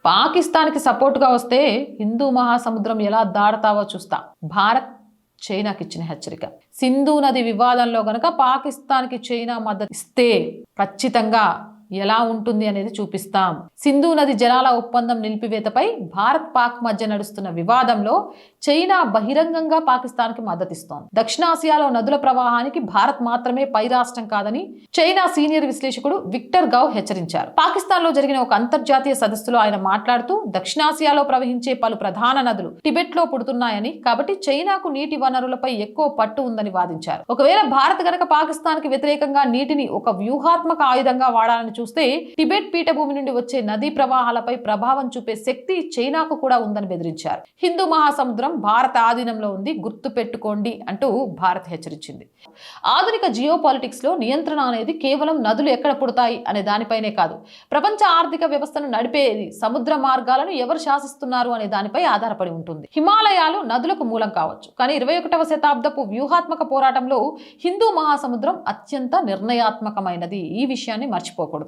పాకిస్తాన్కి సపోర్టుగా వస్తే హిందూ మహాసముద్రం ఎలా దాడతావో చూస్తా. భారత్ చైనాకి ఇచ్చిన హెచ్చరిక. సింధు నది వివాదంలో గనక పాకిస్తాన్కి చైనా మద్దతు ఇస్తే ఖచ్చితంగా ఎలా ఉంటుంది అనేది చూపిస్తాం. సింధు నది జలాల ఒప్పందం నిలిపివేతపై భారత్ పాక్ మధ్య నడుస్తున్న వివాదంలో చైనా బహిరంగంగా పాకిస్తాన్కి మద్దతిస్తోంది. దక్షిణాసియాలో నదుల ప్రవాహానికి భారత్ మాత్రమే పై రాష్ట్రం కాదని చైనా సీనియర్ విశ్లేషకుడు విక్టర్ గౌ హెచ్చరించారు. పాకిస్తాన్లో జరిగిన ఒక అంతర్జాతీయ సదస్సులో ఆయన మాట్లాడుతూ దక్షిణాసియాలో ప్రవహించే పలు ప్రధాన నదులు టిబెట్లో పుడుతున్నాయని, కాబట్టి చైనాకు నీటి వనరులపై ఎక్కువ పట్టు ఉందని వాదించారు. ఒకవేళ భారత్ గనక పాకిస్తాన్కి వ్యతిరేకంగా నీటిని ఒక వ్యూహాత్మక ఆయుధంగా వాడాలని చూస్తే టిబెట్ పీఠభూమి నుండి వచ్చే నదీ ప్రవాహాలపై ప్రభావం చూపే శక్తి చైనాకు కూడా ఉందని బెదిరించారు. హిందూ మహాసముద్రం భారత ఆధీనంలో ఉంది, గుర్తు పెట్టుకోండి అంటూ భారత్ హెచ్చరించింది. ఆధునిక జియో పాలిటిక్స్ లో నియంత్రణ అనేది కేవలం నదులు ఎక్కడ పుడతాయి అనే దానిపైనే కాదు, ప్రపంచ ఆర్థిక వ్యవస్థను నడిపేది సముద్ర మార్గాలను ఎవరు శాసిస్తున్నారు అనే దానిపై ఆధారపడి ఉంటుంది. హిమాలయాలు నదులకు మూలం కావచ్చు, కానీ 21వ శతాబ్దపు వ్యూహాత్మక పోరాటంలో హిందూ మహాసముద్రం అత్యంత నిర్ణయాత్మకమైనది. ఈ విషయాన్ని మర్చిపోకూడదు.